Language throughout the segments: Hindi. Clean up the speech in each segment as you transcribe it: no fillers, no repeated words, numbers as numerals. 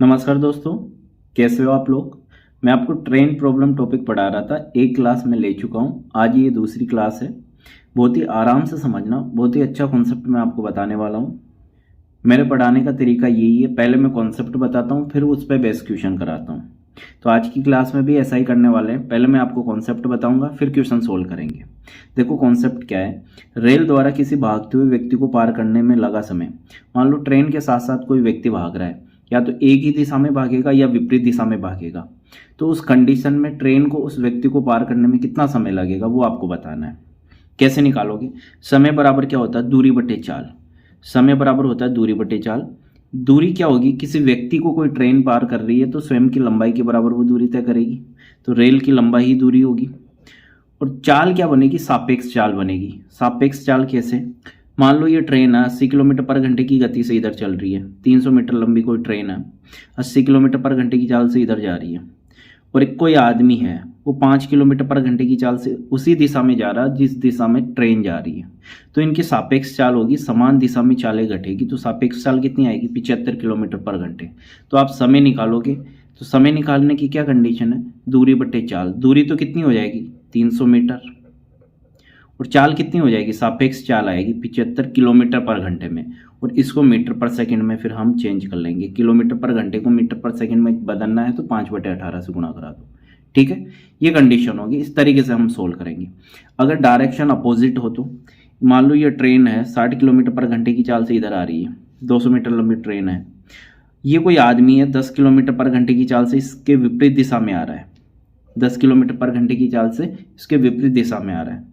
नमस्कार दोस्तों, कैसे हो आप लोग। मैं आपको ट्रेन प्रॉब्लम टॉपिक पढ़ा रहा था। एक क्लास में ले चुका हूँ, आज ये दूसरी क्लास है। बहुत ही आराम से समझना, बहुत ही अच्छा कॉन्सेप्ट मैं आपको बताने वाला हूँ। मेरे पढ़ाने का तरीका यही है, पहले मैं कॉन्सेप्ट बताता हूँ, फिर उस पर बेस क्वेश्चन कराता हूँ। तो आज की क्लास में भी ऐसा ही करने वाले हैं। पहले मैं आपको कॉन्सेप्ट बताऊंगा, फिर क्वेश्चन सोल्व करेंगे। देखो कॉन्सेप्ट क्या है। रेल द्वारा किसी भागते हुए व्यक्ति को पार करने में लगा समय। मान लो ट्रेन के साथ साथ कोई व्यक्ति भाग रहा है, या तो एक ही दिशा में भागेगा या विपरीत दिशा में भागेगा। तो उस कंडीशन में ट्रेन को उस व्यक्ति को पार करने में कितना समय लगेगा वो आपको बताना है। कैसे निकालोगे। समय बराबर क्या होता है, दूरी बटे चाल। समय बराबर होता है दूरी बटे चाल। दूरी क्या होगी, किसी व्यक्ति को कोई ट्रेन पार कर रही है तो स्वयं की लंबाई के बराबर वो दूरी तय करेगी। तो रेल की लंबाई ही दूरी होगी। और चाल क्या बनेगी, सापेक्ष चाल बनेगी। सापेक्ष चाल कैसे, मान लो ये ट्रेन है 80 किलोमीटर पर घंटे की गति से इधर चल रही है। 300 मीटर लंबी कोई ट्रेन है, 80 किलोमीटर पर घंटे की चाल से इधर जा रही है। और एक कोई आदमी है, वो 5 किलोमीटर पर घंटे की चाल से उसी दिशा में जा रहा है जिस दिशा में ट्रेन जा रही है। तो इनकी सापेक्ष चाल होगी, समान दिशा में चालें घटेगी। तो सापेक्ष चाल कितनी आएगी, 75 किलोमीटर पर घंटे। तो आप समय निकालोगे, तो समय निकालने की क्या कंडीशन है, दूरी बटे चाल। दूरी तो कितनी हो जाएगी, 300 मीटर। और चाल कितनी हो जाएगी, सापेक्ष चाल आएगी 75 किलोमीटर पर घंटे में। और इसको मीटर पर सेकंड में फिर हम चेंज कर लेंगे। किलोमीटर पर घंटे को मीटर पर सेकंड में बदलना है तो 5/18 से गुणा करा दो। ठीक है, ये कंडीशन होगी। इस तरीके से हम सोल्व करेंगे। अगर डायरेक्शन अपोजिट हो तो मान लो ये ट्रेन है 60 किलोमीटर पर घंटे की चाल से इधर आ रही है, 200 मीटर लंबी ट्रेन है। ये कोई आदमी है 10 किलोमीटर पर घंटे की चाल से इसके विपरीत दिशा में आ रहा है। 10 किलोमीटर पर घंटे की चाल से इसके विपरीत दिशा में आ रहा है।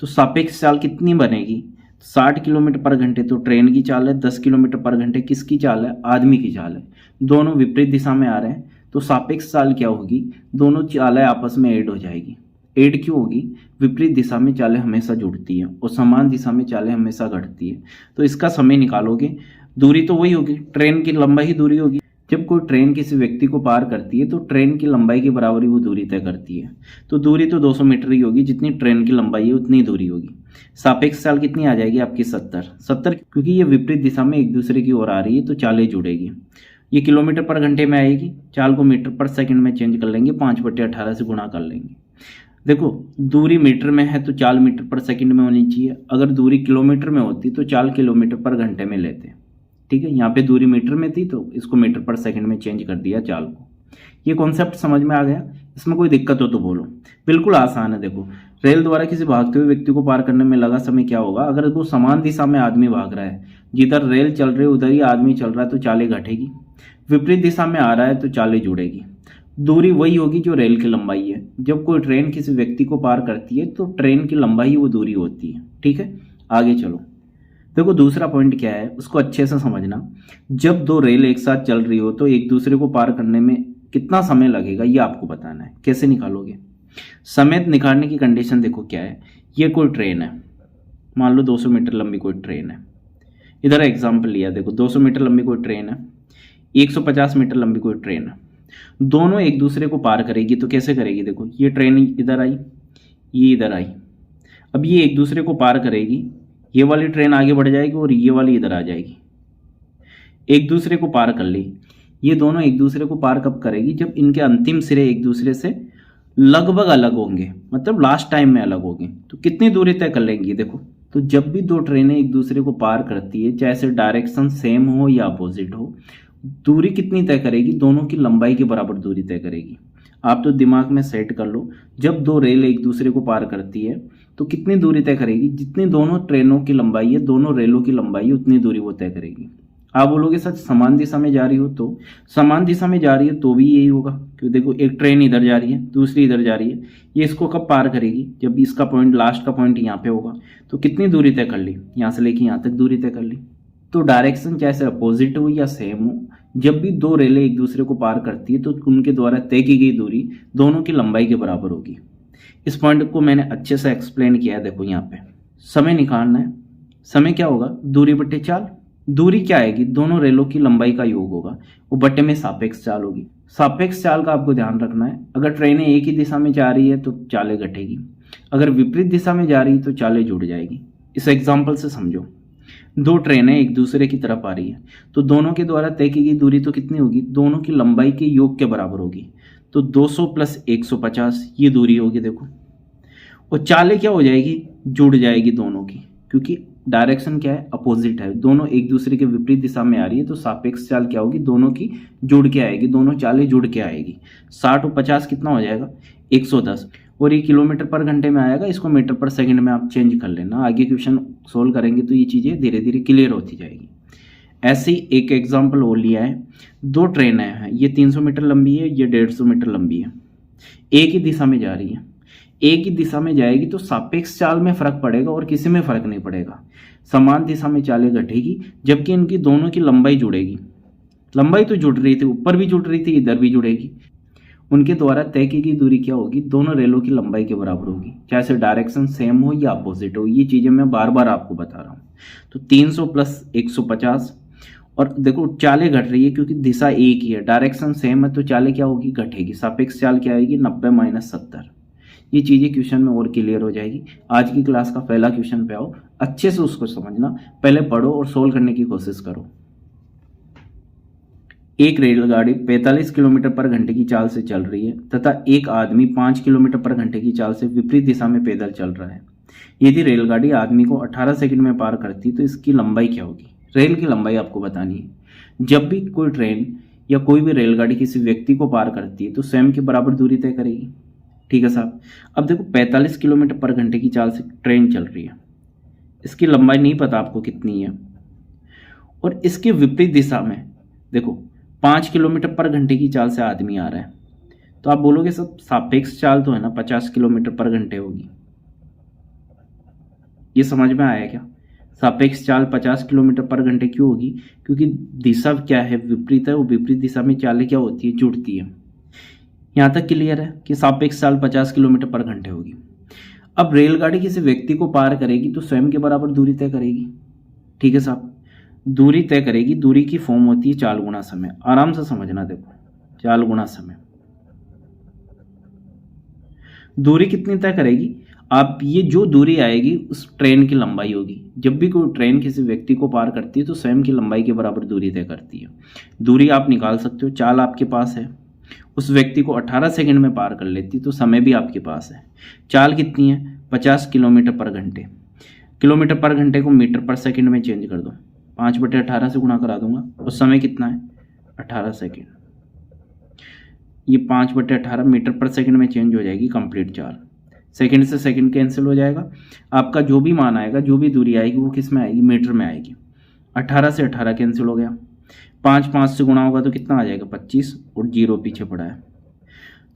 तो सापेक्ष चाल कितनी बनेगी, 60 किलोमीटर पर घंटे तो ट्रेन की चाल है, 10 किलोमीटर पर घंटे किसकी चाल है, आदमी की चाल है। दोनों विपरीत दिशा में आ रहे हैं तो सापेक्ष चाल क्या होगी, दोनों चालें आपस में ऐड हो जाएगी। ऐड क्यों होगी, विपरीत दिशा में चालें हमेशा जुड़ती हैं और समान दिशा में चालें हमेशा घटती हैं। तो इसका समय निकालोगे, दूरी तो वही होगी, ट्रेन की लंबाई ही दूरी होगी। जब कोई ट्रेन किसी व्यक्ति को पार करती है तो ट्रेन की लंबाई के बराबर ही वो दूरी तय करती है। तो दूरी तो 200 मीटर ही होगी, जितनी ट्रेन की लंबाई है उतनी दूरी होगी। सापेक्ष चाल कितनी आ जाएगी आपकी, 70, क्योंकि ये विपरीत दिशा में एक दूसरे की ओर आ रही है तो चालें जुड़ेगी। ये किलोमीटर पर घंटे में आएगी, चाल को मीटर पर सेकंड में चेंज कर लेंगे, 5/18 से गुणा कर लेंगे। देखो दूरी मीटर में है तो चाल मीटर पर सेकंड में होनी चाहिए। अगर दूरी किलोमीटर में होती तो चाल किलोमीटर पर घंटे में लेते। ठीक है, यहाँ पे दूरी मीटर में थी तो इसको मीटर पर सेकंड में चेंज कर दिया चाल को। ये कॉन्सेप्ट समझ में आ गया, इसमें कोई दिक्कत हो तो बोलो। बिल्कुल आसान है। देखो रेल द्वारा किसी भागते हुए व्यक्ति को पार करने में लगा समय क्या होगा, अगर वो समान दिशा में आदमी भाग रहा है, जिधर रेल चल रही है उधर ही आदमी चल रहा है तो चालें घटेगी। विपरीत दिशा में आ रहा है तो चालें जुड़ेगी। दूरी वही होगी जो रेल की लंबाई है। जब कोई ट्रेन किसी व्यक्ति को पार करती है तो ट्रेन की लंबाई वो दूरी होती है। ठीक है, आगे चलो। देखो दूसरा पॉइंट क्या है उसको अच्छे से समझना। जब दो रेल एक साथ चल रही हो तो एक दूसरे को पार करने में कितना समय लगेगा ये आपको बताना है। कैसे निकालोगे, समय निकालने की कंडीशन देखो क्या है। ये कोई ट्रेन है, मान लो 200 मीटर लंबी कोई ट्रेन है। इधर एग्जाम्पल लिया, देखो 200 मीटर लंबी कोई ट्रेन है, 150 मीटर लंबी कोई ट्रेन है। दोनों एक दूसरे को पार करेगी तो कैसे करेगी, देखो ये ट्रेन इधर आई, ये इधर आई। अब ये एक दूसरे को पार करेगी, ये वाली ट्रेन आगे बढ़ जाएगी और ये वाली इधर आ जाएगी। एक दूसरे को पार कर ली। ये दोनों एक दूसरे को पार कब करेगी, जब इनके अंतिम सिरे एक दूसरे से लगभग अलग होंगे, मतलब लास्ट टाइम में अलग होंगे। तो कितनी दूरी तय कर लेंगी, देखो। तो जब भी दो ट्रेनें एक दूसरे को पार करती है, चाहे से डायरेक्शन सेम हो या अपोजिट हो, दूरी कितनी तय करेगी, दोनों की लंबाई के बराबर दूरी तय करेगी। आप तो दिमाग में सेट कर लो, जब दो रेल एक दूसरे को पार करती है तो कितनी दूरी तय करेगी, जितनी दोनों ट्रेनों की लंबाई है, दोनों रेलों की लंबाई है, उतनी दूरी वो तय करेगी। आप बोलोगे सच समान दिशा में जा रही हो, तो समान दिशा में जा रही है तो भी यही होगा। क्योंकि देखो एक ट्रेन इधर जा रही है, दूसरी इधर जा रही है, ये इसको कब पार करेगी, जब इसका पॉइंट लास्ट का पॉइंट यहाँ पे होगा। तो कितनी दूरी तय कर ली, यहाँ से लेके यहाँ तक दूरी तय कर ली। तो डायरेक्शन चाहे अपोजिट हो या सेम हो, जब भी दो रेलें एक दूसरे को पार करती है तो उनके द्वारा तय की गई दूरी दोनों की लंबाई के बराबर होगी। इस पॉइंट को मैंने अच्छे से एक्सप्लेन किया है। देखो यहाँ पे समय निकालना है। समय क्या होगा, दूरी बटे चाल। दूरी क्या आएगी, दोनों रेलों की लंबाई का योग होगा, वो बटे में सापेक्ष चाल होगी। सापेक्ष चाल का आपको ध्यान रखना है। अगर ट्रेनें एक ही दिशा में जा रही है तो चालें घटेगी, अगर विपरीत दिशा में जा रही है तो चालें जुड़ जाएगी। इस एग्जाम्पल से समझो। दो ट्रेनें एक दूसरे की तरफ आ रही है, तो दोनों के द्वारा तय की गई दूरी तो कितनी होगी, दोनों की लंबाई के योग के बराबर होगी। तो 200 प्लस 150 ये दूरी होगी देखो। और चालें क्या हो जाएगी, जुड़ जाएगी दोनों की, क्योंकि डायरेक्शन क्या है, अपोजिट है, दोनों एक दूसरे के विपरीत दिशा में आ रही है, तो सापेक्ष चाल क्या होगी, दोनों की जुड़ के आएगी, दोनों चालें जुड़ के आएगी। 60 और 50 कितना हो जाएगा, 110। और ये किलोमीटर पर घंटे में आएगा, इसको मीटर पर सेकंड में आप चेंज कर लेना, आगे क्वेश्चन सोल्व करेंगे तो ये चीज़ें धीरे धीरे क्लियर होती जाएगी। ऐसे ही एक एग्जाम्पल और लिया है, दो ट्रेनें हैं, ये 300 मीटर लंबी है, ये 150 मीटर लंबी है, एक ही दिशा में जा रही है, एक ही दिशा में जाएगी तो सापेक्ष चाल में फर्क पड़ेगा और किसी में फर्क नहीं पड़ेगा, समान दिशा में चालें घटेगी, जबकि इनकी दोनों की लंबाई जुड़ेगी। लंबाई तो जुड़ रही थी, ऊपर भी जुड़ रही थी, इधर भी जुड़ेगी। उनके द्वारा तय की गई दूरी क्या होगी, दोनों रेलों की लंबाई के बराबर होगी, चाहे डायरेक्शन सेम हो या अपोजिट हो। ये चीजें मैं बार बार आपको बता रहा हूँ। तो 300 प्लस 150, और देखो चालें घट रही है क्योंकि दिशा एक ही है, डायरेक्शन सेम है, तो चालें क्या होगी, घटेगी। सापेक्ष चाल क्या आएगी, 90 माइनस 70। ये चीजें क्वेश्चन में और क्लियर हो जाएगी। आज की क्लास का पहला क्वेश्चन पे आओ, अच्छे से उसको समझना, पहले पढ़ो और सोल्व करने की कोशिश करो। एक रेलगाड़ी 45 किलोमीटर पर घंटे की चाल से चल रही है तथा एक आदमी 5 किलोमीटर पर घंटे की चाल से विपरीत दिशा में पैदल चल रहा है। यदि रेलगाड़ी आदमी को 18 सेकंड में पार करती तो इसकी लंबाई क्या होगी। रेल की लंबाई आपको बतानी है। जब भी कोई ट्रेन या कोई भी रेलगाड़ी किसी व्यक्ति को पार करती है तो स्वयं के बराबर दूरी तय करेगी। ठीक है साहब। अब देखो 45 किलोमीटर पर घंटे की चाल से ट्रेन चल रही है, इसकी लंबाई नहीं पता आपको कितनी है, और इसके विपरीत दिशा में देखो 5 किलोमीटर पर घंटे की चाल से आदमी आ रहा है, तो आप बोलोगे सब सापेक्ष चाल तो है ना, 50 किलोमीटर पर घंटे होगी। ये समझ में आया क्या? सापेक्ष चाल 50 किलोमीटर पर घंटे क्यों होगी? क्योंकि दिशा क्या है, विपरीत है, वो विपरीत दिशा में चालें क्या होती है, जुड़ती है। यहां तक क्लियर है कि सापेक्ष चाल 50 किलोमीटर पर घंटे होगी। अब रेलगाड़ी किसी व्यक्ति को पार करेगी तो स्वयं के बराबर दूरी तय करेगी। ठीक है साहब, दूरी तय करेगी। दूरी की फॉर्म होती है चाल गुणा समय। आराम से समझना, देखो चाल गुणा समय। दूरी कितनी तय करेगी? आप ये जो दूरी आएगी उस ट्रेन की लंबाई होगी। जब भी कोई ट्रेन किसी व्यक्ति को पार करती है तो स्वयं की लंबाई के बराबर दूरी तय करती है। दूरी आप निकाल सकते हो, चाल आपके पास है, उस व्यक्ति को 18 सेकंड में पार कर लेती तो समय भी आपके पास है। चाल कितनी है? 50 किलोमीटर पर घंटे। किलोमीटर पर घंटे को मीटर पर सेकंड में चेंज कर दो, 5/18 से गुणा करा दूंगा, और समय कितना है? 18 सेकंड। ये 5/18 मीटर पर सेकंड में चेंज हो जाएगी कंप्लीट चाल। सेकंड से सेकंड कैंसिल हो जाएगा, आपका जो भी मान आएगा, जो भी दूरी आएगी वो किस में आएगी? मीटर में आएगी। 18 से 18 कैंसिल हो गया, 5 से गुणा होगा तो कितना आ जाएगा? 25, और 0 पीछे पड़ा है,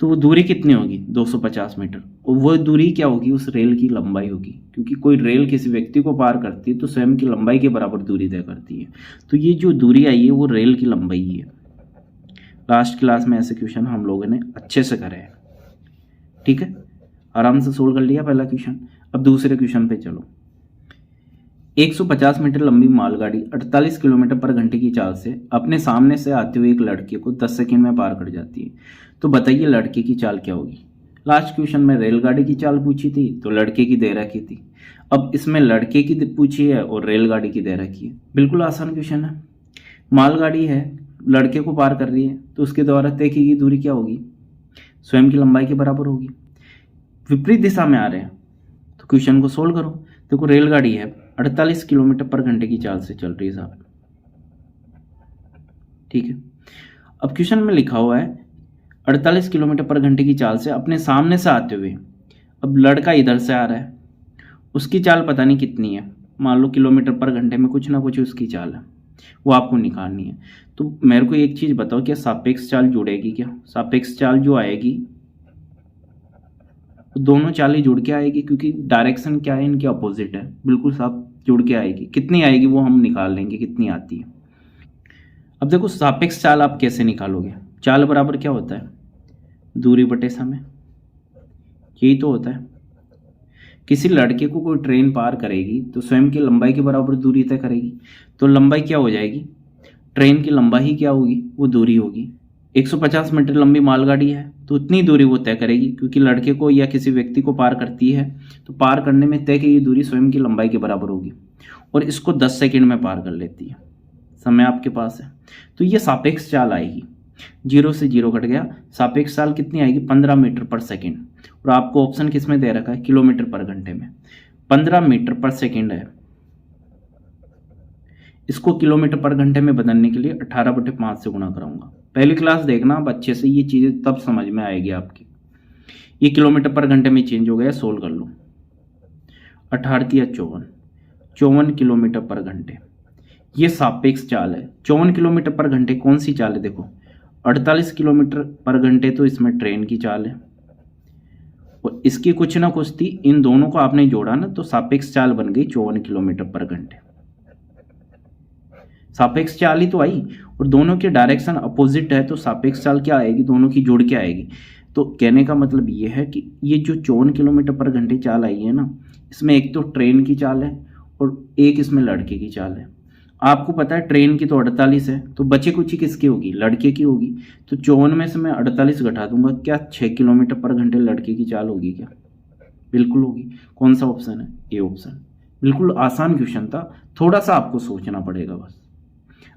तो वो दूरी कितनी होगी? 250 मीटर। और वो दूरी क्या होगी? उस रेल की लंबाई होगी, क्योंकि कोई रेल किसी व्यक्ति को पार करती है तो स्वयं की लंबाई के बराबर दूरी तय करती है। तो ये जो दूरी आई है वो रेल की लंबाई है। लास्ट क्लास में ऐसे क्वेश्चन हम लोगों ने अच्छे से करे हैं। ठीक है, आराम से सोल्व कर लिया पहला क्वेश्चन। अब दूसरे क्वेश्चन पे चलो। 150 मीटर लंबी मालगाड़ी 48 किलोमीटर पर घंटे की चाल से अपने सामने से आते हुए एक लड़के को 10 सेकंड में पार कर जाती है, तो बताइए लड़के की चाल क्या होगी। लास्ट क्वेश्चन में रेलगाड़ी की चाल पूछी थी तो लड़के की दे रखी थी, अब इसमें लड़के की पूछी है और रेलगाड़ी की दे रखी है। बिल्कुल आसान क्वेश्चन है। मालगाड़ी है, लड़के को पार कर रही है, तो उसके द्वारा तय की गई दूरी क्या होगी? स्वयं की लंबाई के बराबर होगी। विपरीत दिशा में आ रहे हैं तो क्वेश्चन को सोल्व करो। देखो रेलगाड़ी है, 48 किलोमीटर पर घंटे की चाल से चल रही है साहब। ठीक है, अब क्वेश्चन में लिखा हुआ है 48 किलोमीटर पर घंटे की चाल से अपने सामने से आते हुए, अब लड़का इधर से आ रहा है, उसकी चाल पता नहीं कितनी है, मान लो किलोमीटर पर घंटे में कुछ ना कुछ उसकी चाल है, वो आपको निकालनी है। तो मेरे को एक चीज बताओ, क्या सापेक्ष चाल जुड़ेगी क्या? सापेक्ष चाल जो आएगी दोनों चालें जुड़ के आएगी, क्योंकि डायरेक्शन क्या है, इनके अपोजिट है, बिल्कुल साफ जुड़ के आएगी। कितनी आएगी वो हम निकाल लेंगे, कितनी आती है। अब देखो सापेक्ष चाल आप कैसे निकालोगे? चाल बराबर क्या होता है? दूरी बटे समय, यही तो होता है। किसी लड़के को कोई ट्रेन पार करेगी तो स्वयं की लंबाई के बराबर दूरी तय करेगी, तो लंबाई क्या हो जाएगी? ट्रेन की लंबाई ही क्या होगी? वो दूरी होगी। 150 मीटर लंबी मालगाड़ी है तो उतनी दूरी वो तय करेगी, क्योंकि लड़के को या किसी व्यक्ति को पार करती है तो पार करने में तय की दूरी स्वयं की लंबाई के बराबर होगी। और इसको 10 सेकंड में पार कर लेती है, समय आपके पास है, तो ये सापेक्ष चाल आएगी। 0 से 0 कट गया, सापेक्ष चाल कितनी आएगी 15 मीटर पर सेकंड, और आपको ऑप्शन किस में दे रखा है किलोमीटर पर घंटे में। 15 मीटर पर सेकंड है, इसको किलोमीटर पर घंटे में बदलने के लिए 18/5 से गुणा कराऊंगा। पहली क्लास देखना आप अच्छे से, ये चीजें तब समझ में आएगी आपकी। ये किलोमीटर पर घंटे में चेंज हो गया, सोल्व कर लो। 18 × 54, 54 किलोमीटर पर घंटे। ये सापेक्ष चाल है। 54 किलोमीटर पर घंटे कौन सी चाल है, देखो 48 किलोमीटर पर घंटे तो इसमें ट्रेन की चाल है, और इसकी कुछ ना कुछ थी, इन दोनों को आपने जोड़ा ना तो सापेक्ष चाल बन गई 54 किलोमीटर पर घंटे। सापेक्ष चाल ही तो आई, और दोनों के डायरेक्शन अपोजिट है, तो सापेक्ष चाल क्या आएगी, दोनों की जुड़ के आएगी। तो कहने का मतलब ये है कि ये जो 54 किलोमीटर पर घंटे चाल आई है ना, इसमें एक तो ट्रेन की चाल है और एक इसमें लड़के की चाल है। आपको पता है ट्रेन की तो 48 है, तो बचे कुछ ही किसकी होगी, लड़के की होगी। तो 54 में से मैं 48 घटा दूंगा, क्या 6 किलोमीटर पर घंटे लड़के की चाल होगी क्या, बिल्कुल होगी। कौन सा ऑप्शन है, ए ऑप्शन। बिल्कुल आसान क्वेश्चन था, थोड़ा सा आपको सोचना पड़ेगा बस।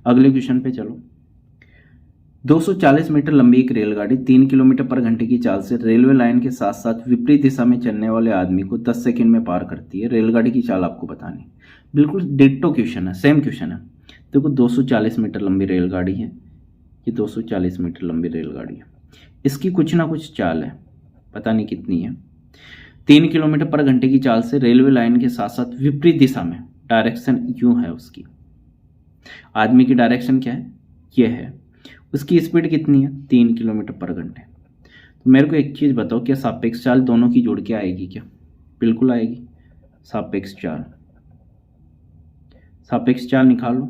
अगले क्वेश्चन पे चलो। 240 मीटर लंबी एक रेलगाड़ी 3 किलोमीटर पर घंटे की चाल से रेलवे लाइन के साथ साथ विपरीत दिशा में चलने वाले आदमी को 10 सेकंड में पार करती है। रेलगाड़ी की चाल आपको बतानी। बिल्कुल डिट्टो क्वेश्चन है, सेम क्वेश्चन है। देखो 240 मीटर लंबी रेलगाड़ी है, ये 240 मीटर लंबी रेलगाड़ी है, इसकी कुछ ना कुछ चाल है, पता नहीं कितनी है। 3 किलोमीटर पर घंटे की चाल से रेलवे लाइन के साथ साथ विपरीत दिशा में, डायरेक्शन यूं है उसकी, आदमी की डायरेक्शन क्या है, ये है। उसकी स्पीड कितनी है 3 किलोमीटर पर घंटे। तो मेरे को एक चीज़ बताओ, क्या सापेक्ष चाल दोनों की जुड़ के आएगी क्या, बिल्कुल आएगी। सापेक्ष चाल, सापेक्ष चाल निकालो।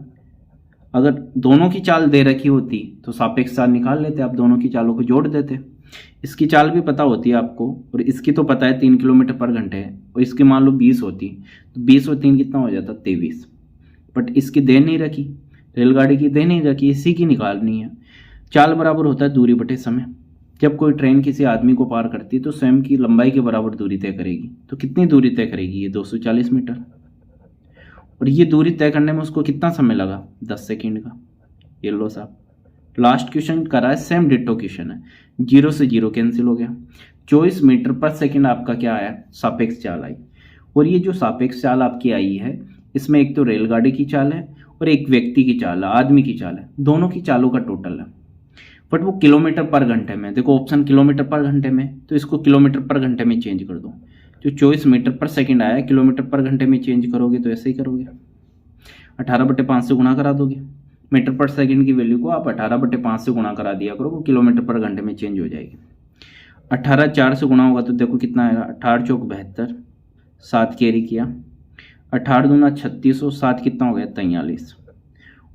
अगर दोनों की चाल दे रखी होती तो सापेक्ष चाल निकाल लेते, आप दोनों की चालों को जोड़ देते। इसकी चाल भी पता होती है आपको, और इसकी तो पता है 3 किलोमीटर पर घंटे है, और इसकी मान लो 20 होती तो 20 और 3 कितना हो जाता 23। बट इसकी दे नहीं रखी, रेलगाड़ी की दे नहीं रखी, इसी की निकालनी है। चाल बराबर होता है दूरी बटे समय। जब कोई ट्रेन किसी आदमी को पार करती है तो स्वयं की लंबाई के बराबर दूरी तय करेगी। तो कितनी दूरी तय करेगी, ये 240 मीटर, और ये दूरी तय करने में उसको कितना समय लगा 10 सेकंड का। ये लो साहब, लास्ट क्वेश्चन करा है, सेम डिट्टो क्वेश्चन है। 0 से 0 कैंसिल हो गया, 24 मीटर पर सेकंड आपका क्या आया, सापेक्ष चाल आई। और ये जो सापेक्ष चाल आपकी आई है, इसमें एक तो रेलगाड़ी की चाल है और एक व्यक्ति की चाल है, आदमी की चाल है, दोनों की चालों का टोटल है। बट वो किलोमीटर पर घंटे में, देखो ऑप्शन किलोमीटर पर घंटे में, तो इसको किलोमीटर पर घंटे में चेंज कर दो। जो 24 मीटर पर सेकंड आया किलोमीटर पर घंटे में चेंज करोगे तो ऐसे ही करोगे, 18/5 से गुणा करा दोगे। मीटर पर सेकंड की वैल्यू को आप 18/5 से गुणा करा दिया करो, वो किलोमीटर पर घंटे में चेंज हो जाएगी। 18 4 से गुणा होगा तो देखो कितना आएगा, 18 चौक 72, 7 कैरी किया, 18 दूना 36 और 7 कितना हो गया 43,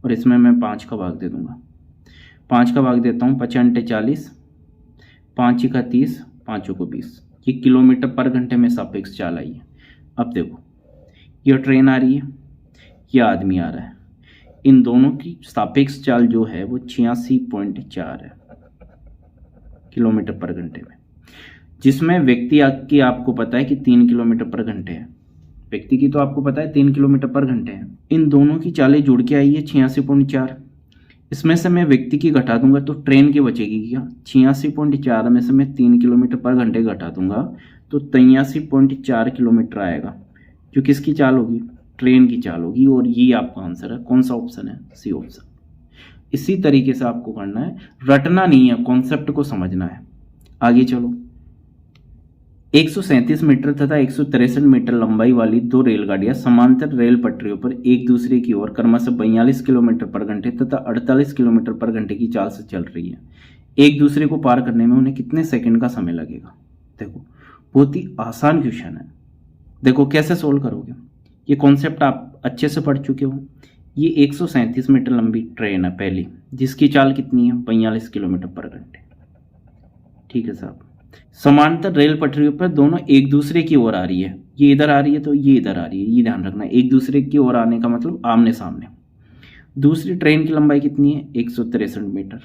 और इसमें मैं 5 का भाग दे दूंगा। 5 का भाग देता हूँ, 5 × 40, 5 का 30, 5 को 20। ये किलोमीटर पर घंटे में सापेक्ष चाल आई है। अब देखो ये ट्रेन आ रही है, यह आदमी आ रहा है, इन दोनों की सापेक्ष चाल जो है वो 86.4 है किलोमीटर पर घंटे में, जिसमें व्यक्ति की आपको पता है कि 3 किलोमीटर पर घंटे है। व्यक्ति की तो आपको पता है 3 किलोमीटर पर घंटे है। इन दोनों की चालें जुड़ के आई है 86.4। इसमें से मैं व्यक्ति की घटा दूंगा तो ट्रेन की बचेगी क्या, 86.4 में से मैं 3 किलोमीटर पर घंटे घटा दूंगा तो 83.4 किलोमीटर आएगा, जो किसकी चाल होगी, ट्रेन की चाल होगी। और ये आपका आंसर है, कौन सा ऑप्शन है, सी ऑप्शन। इसी तरीके से आपको करना है, रटना नहीं है, कॉन्सेप्ट को समझना है। आगे चलो। 137 मीटर तथा 163 मीटर लंबाई वाली दो रेलगाड़ियां समांतर रेल पटरियों पर एक दूसरे की ओर क्रमशः 42 किलोमीटर पर घंटे तथा 48 किलोमीटर पर घंटे की चाल से चल रही है। एक दूसरे को पार करने में उन्हें कितने सेकंड का समय लगेगा। देखो बहुत ही आसान क्वेश्चन है, देखो कैसे सोल्व करोगे। ये कॉन्सेप्ट आप अच्छे से पढ़ चुके हो। ये 137 मीटर लंबी ट्रेन है पहली, जिसकी चाल कितनी है 42 किलोमीटर पर घंटे। ठीक है साहब, समांतर रेल पटरियों पर दोनों एक दूसरे की ओर आ रही है, ये इधर आ रही है तो ये इधर आ रही है, ये ध्यान रखना। एक दूसरे की ओर आने का मतलब आमने सामने। दूसरी ट्रेन की लंबाई कितनी है 163 मीटर,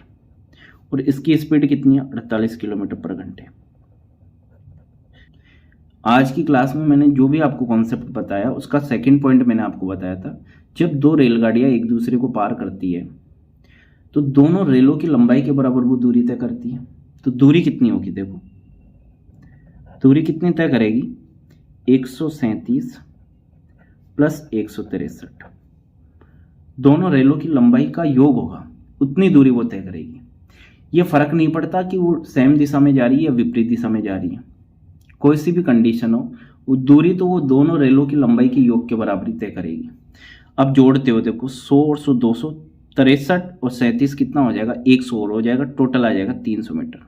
और इसकी स्पीड कितनी है 48 किलोमीटर पर घंटे। आज की क्लास में मैंने जो भी आपको कॉन्सेप्ट बताया उसका सेकंड पॉइंट मैंने आपको बताया था, जब दो रेलगाड़ियां एक दूसरे को पार करती है तो दोनों रेलों की लंबाई के बराबर वो दूरी तय करती है। तो दूरी कितनी होगी, देखो दूरी कितनी तय करेगी, 137 प्लस 163, दोनों रेलों की लंबाई का योग होगा, उतनी दूरी वो तय करेगी। ये फर्क नहीं पड़ता कि वो सेम दिशा में जा रही है या विपरीत दिशा में जा रही है, कोई सी भी कंडीशन हो, वो दूरी तो वो दोनों रेलों की लंबाई के योग के बराबर ही तय करेगी। अब जोड़ते हो देखो 100 और 100 263 और 37 कितना हो जाएगा, 100 और हो जाएगा, टोटल आ जाएगा 300 मीटर।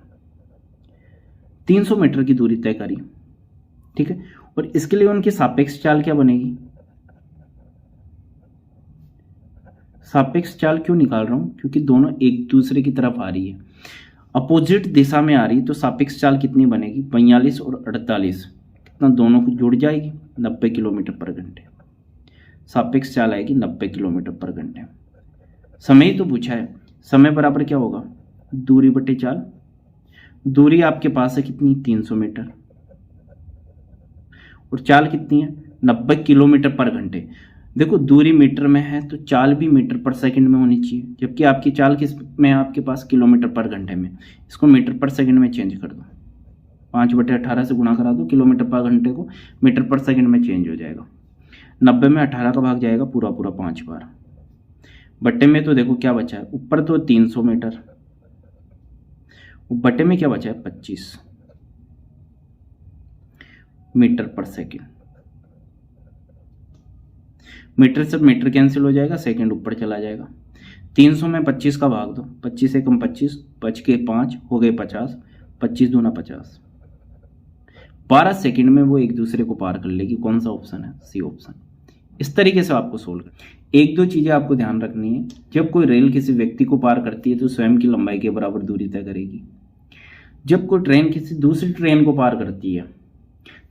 300 मीटर की दूरी तय करी, ठीक है। और इसके लिए उनकी सापेक्ष चाल क्या बनेगी, सापेक्ष चाल क्यों निकाल रहा हूं, क्योंकि दोनों एक दूसरे की तरफ आ रही है, अपोजिट दिशा में आ रही, तो सापेक्ष चाल कितनी बनेगी, 42 और 48 कितना, दोनों को जुड़ जाएगी 90 किलोमीटर पर घंटे। सापेक्ष चाल आएगी 90 किलोमीटर पर घंटे। समय ही तो पूछा है, समय बराबर क्या होगा, दूरी बटे चाल। दूरी आपके पास है कितनी, 300 मीटर, और चाल कितनी है, 90 किलोमीटर पर घंटे। देखो दूरी मीटर में है तो चाल भी मीटर पर सेकंड में होनी चाहिए, जबकि आपकी चाल किस में है, आपके पास किलोमीटर पर घंटे में। इसको मीटर पर सेकंड में चेंज कर दो, 5/18 से गुणा करा दो, किलोमीटर पर घंटे को मीटर पर सेकंड में चेंज हो जाएगा। 90 में 18 का भाग जाएगा पूरा पूरा 5 बार, बट्टे में तो देखो क्या बचा है, ऊपर तो 300 मीटर, बट्टे में क्या बचा है, 25 मीटर पर सेकंड। मीटर से मीटर कैंसिल हो जाएगा, सेकंड ऊपर चला जाएगा। 300 में 25 का भाग दो, 25 एकम 25, बच के 5 हो गए 50, 25 दूना 50, 12 सेकंड में वो एक दूसरे को पार कर लेगी। कौन सा ऑप्शन है, सी ऑप्शन। इस तरीके से आपको सोल्व कर, एक दो चीजें आपको ध्यान रखनी है, जब कोई रेल किसी व्यक्ति को पार करती है तो स्वयं की लंबाई के बराबर दूरी तय करेगी। जब कोई ट्रेन किसी दूसरी ट्रेन को पार करती है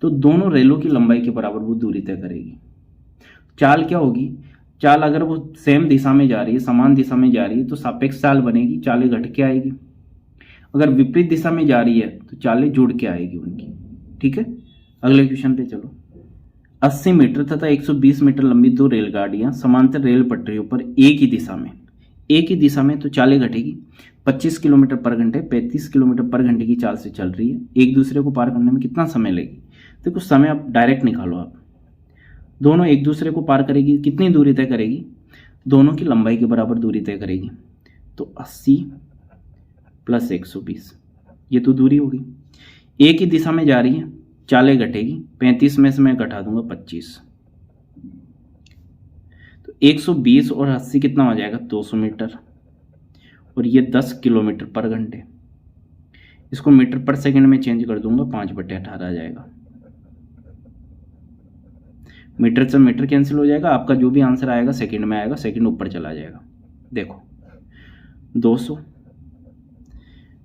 तो दोनों रेलों की लंबाई के बराबर वो दूरी तय करेगी। चाल क्या होगी, चाल अगर वो सेम दिशा में जा रही है, समान दिशा में जा रही है तो सापेक्ष चाल बनेगी, चालें घट के आएगी। अगर विपरीत दिशा में जा रही है तो चालें जुड़ के आएगी उनकी, ठीक है। अगले क्वेश्चन पे चलो। 80 मीटर तथा 120 मीटर लंबी दो रेलगाड़ियां समांतर रेल पटरियों पर एक ही दिशा में तो चालें घटेगी। 25 किलोमीटर पर घंटे 35 किलोमीटर पर घंटे की चाल से चल रही है, एक दूसरे को पार करने में कितना समय लगेगी। देखो समय आप डायरेक्ट निकालो, आप दोनों एक दूसरे को पार करेगी, कितनी दूरी तय करेगी, दोनों की लंबाई के बराबर दूरी तय करेगी। तो 80 प्लस 120, ये तो दूरी होगी। एक ही दिशा में जा रही है, चालें घटेगी, 35 में से मैं घटा दूंगा 25, तो 120 और 80 कितना हो जाएगा, 200 मीटर, और ये 10 किलोमीटर पर घंटे। इसको मीटर पर सेकंड में चेंज कर दूंगा, 5/18 आ जाएगा। मीटर से मीटर कैंसिल हो जाएगा, आपका जो भी आंसर आएगा सेकंड में आएगा, सेकंड ऊपर चला जाएगा। देखो 200,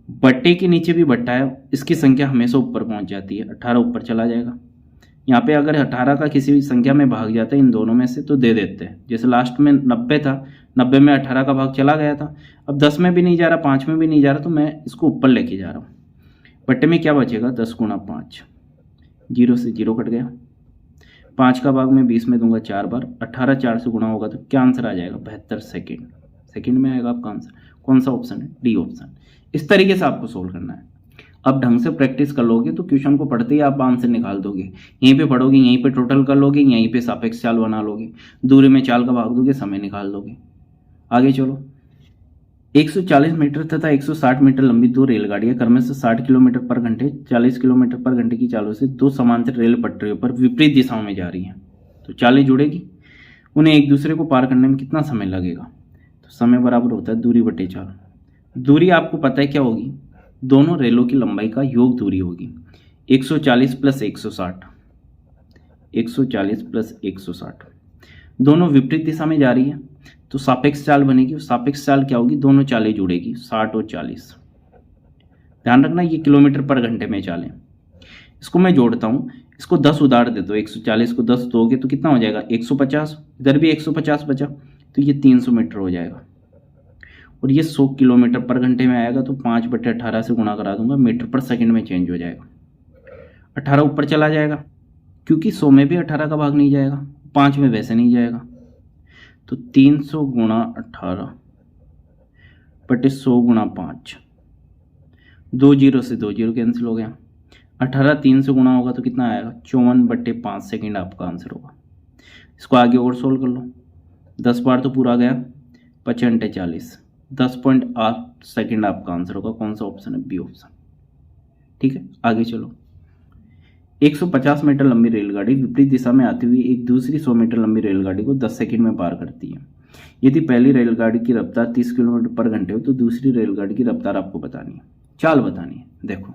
बट्टे के नीचे भी बट्टा है, इसकी संख्या हमेशा ऊपर पहुंच जाती है, 18 ऊपर चला जाएगा। यहाँ पे अगर 18 का किसी भी संख्या में भाग जाता है इन दोनों में से तो दे देते हैं, जैसे लास्ट में 90 था, 90 में 18 का भाग चला गया था, अब 10 में भी नहीं जा रहा, 5 में भी नहीं जा रहा, तो मैं इसको ऊपर लेके जा रहा हूँ। बट्टे में क्या बचेगा, 10 गुणा 5, 0 से 0 कट गया, 5 का भाग मैं 20 में दूंगा 4 बार, 18 4 से गुणा होगा तो क्या आंसर आ जाएगा, 72 सेकेंड। सेकेंड में आएगा आपका आंसर। कौन सा ऑप्शन है, डी ऑप्शन। इस तरीके से आपको सोल्व करना है। अब ढंग से प्रैक्टिस कर लोगे तो क्वेश्चन को पढ़ते ही आप आंसर निकाल दोगे। यहीं पे पढ़ोगे, यहीं पे टोटल कर लोगे, यहीं पे सापेक्ष चाल बना लोगे, दूरी में चाल का भाग दोगे, समय निकाल दोगे। आगे चलो। 140 मीटर तथा 160 मीटर लंबी दो रेलगाड़ियां क्रमश से 60 किलोमीटर पर घंटे 40 किलोमीटर पर घंटे की चालों से दो समांतर रेल पटरियों पर विपरीत दिशाओं में जा रही हैं। तो चालें जुड़ेगी, उन्हें एक दूसरे को पार करने में कितना समय लगेगा। तो समय बराबर होता है दूरी बटे चाल। दूरी आपको पता है क्या होगी, दोनों रेलों की लंबाई का योग दूरी होगी। 140 प्लस 160, 140 प्लस 160, दोनों विपरीत दिशा में जा रही है तो सापेक्ष चाल बनेगी। सापेक्ष चाल क्या होगी, दोनों चालें जुड़ेगी, 60 और 40। ध्यान रखना ये किलोमीटर पर घंटे में चालें। इसको मैं जोड़ता हूँ, इसको 10 उधार दे दो, 140 को 10 दोगे तो कितना हो जाएगा 150, इधर भी 150 बचा तो ये 300 मीटर हो जाएगा। और ये 100 किलोमीटर पर घंटे में आएगा तो 5/18 से गुणा करा दूंगा, मीटर पर सेकंड में चेंज हो जाएगा। 18 ऊपर चला जाएगा, क्योंकि 100 में भी 18 का भाग नहीं जाएगा, 5 में वैसे नहीं जाएगा। तो 300 गुणा 18 बटे 100 गुणा 5, 2 जीरो से 2 जीरो कैंसिल हो गया। 18 3 से गुणा होगा तो कितना आएगा, 54/5 सेकेंड आपका आंसर होगा। इसको आगे और सोल्व कर लो, 10 बार तो पूरा गया, 5 × 40, 10.8 सेकेंड आपका आंसर होगा। कौन सा ऑप्शन है, बी ऑप्शन। ठीक है, आगे चलो। 150 मीटर लंबी रेलगाड़ी विपरीत दिशा में आती हुई एक दूसरी 100 मीटर लंबी रेलगाड़ी को 10 सेकंड में पार करती है। यदि पहली रेलगाड़ी की रफ्तार 30 किलोमीटर पर घंटे हो तो दूसरी रेलगाड़ी की रफ्तार आपको बतानी है, चाल बतानी है। देखो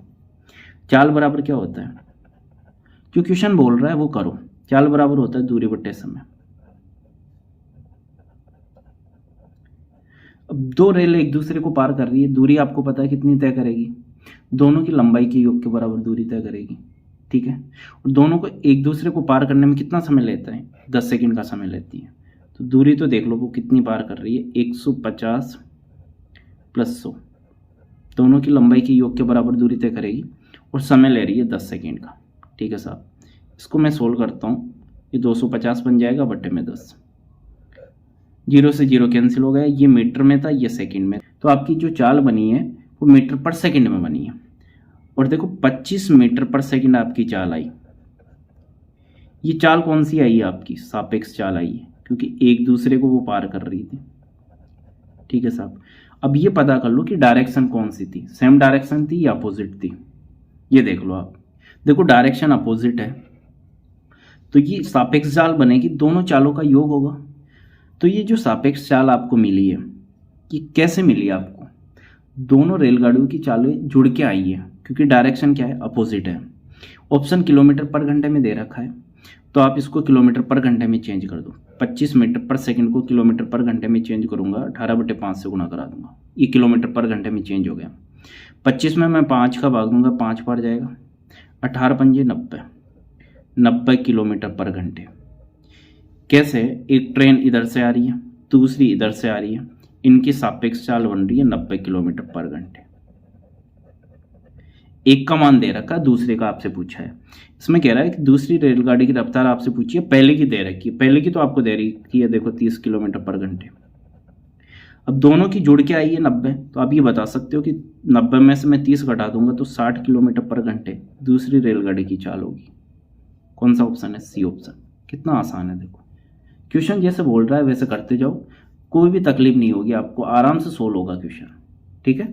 चाल बराबर क्या होता है, जो क्वेश्चन बोल रहा है वो करो। चाल बराबर होता है दूरी बटे समय। अब दो रेल एक दूसरे को पार कर रही है, दूरी आपको पता है कितनी तय करेगी, दोनों की लंबाई के योग के बराबर दूरी तय करेगी। ठीक है, और दोनों को एक दूसरे को पार करने में कितना समय लेता है, 10 सेकंड का समय लेती है। तो दूरी तो देख लो वो कितनी पार कर रही है, 150 + 100, दोनों की लंबाई के योग के बराबर दूरी तय करेगी और समय ले रही है 10 सेकंड का। ठीक है साहब, इसको मैं सोल्व करता हूँ, ये 250 बन जाएगा बटे में 10, 0 से 0 कैंसिल हो गया। ये मीटर में था, ये सेकंड में। तो आपकी जो चाल बनी है वो मीटर पर सेकंड में बनी है। और देखो 25 मीटर पर सेकंड आपकी चाल आई। ये चाल कौन सी आई है आपकी, सापेक्ष चाल आई है, क्योंकि एक दूसरे को वो पार कर रही थी। ठीक है साहब, अब ये पता कर लो कि डायरेक्शन कौन सी थी, सेम डायरेक्शन थी या अपोजिट थी। ये देख लो आप, देखो डायरेक्शन अपोजिट है तो ये सापेक्ष चाल बनेगी, दोनों चालों का योग होगा। तो ये जो सापेक्ष चाल आपको मिली है, ये कैसे मिली आपको, दोनों रेलगाड़ियों की चालें जुड़ के आई है, क्योंकि डायरेक्शन क्या है, अपोजिट है। ऑप्शन किलोमीटर पर घंटे में दे रखा है, तो आप इसको किलोमीटर पर घंटे में चेंज कर दो। 25 मीटर पर सेकंड को किलोमीटर पर घंटे में चेंज करूंगा, 18/5 से गुणा करा दूंगा, ये किलोमीटर पर घंटे में चेंज हो गया। 25 में मैं 5 का भाग दूंगा, 5 बार जाएगा, 18 × 5 = 90, 90 किलोमीटर पर घंटे। कैसे, एक ट्रेन इधर से आ रही है, दूसरी इधर से आ रही है, इनकी सापेक्ष चाल बन रही है 90 किलोमीटर पर घंटे। एक का मान दे रखा, दूसरे का आपसे पूछा है। इसमें कह रहा है कि दूसरी रेलगाड़ी की रफ्तार आपसे पूछी है, पहले की दे रखी है, पहले की तो आपको दे रही है, देखो 30 किलोमीटर पर घंटे। अब दोनों की जुड़ के आई है 90, तो आप ये बता सकते हो कि 90 में से मैं 30 घटा दूंगा तो 60 किलोमीटर पर घंटे दूसरी रेलगाड़ी की चाल होगी। कौन सा ऑप्शन है, सी ऑप्शन। कितना आसान है, देखो क्वेश्चन जैसे बोल रहा है वैसे करते जाओ, कोई भी तकलीफ नहीं होगी आपको, आराम से सोल्व होगा क्वेश्चन। ठीक है।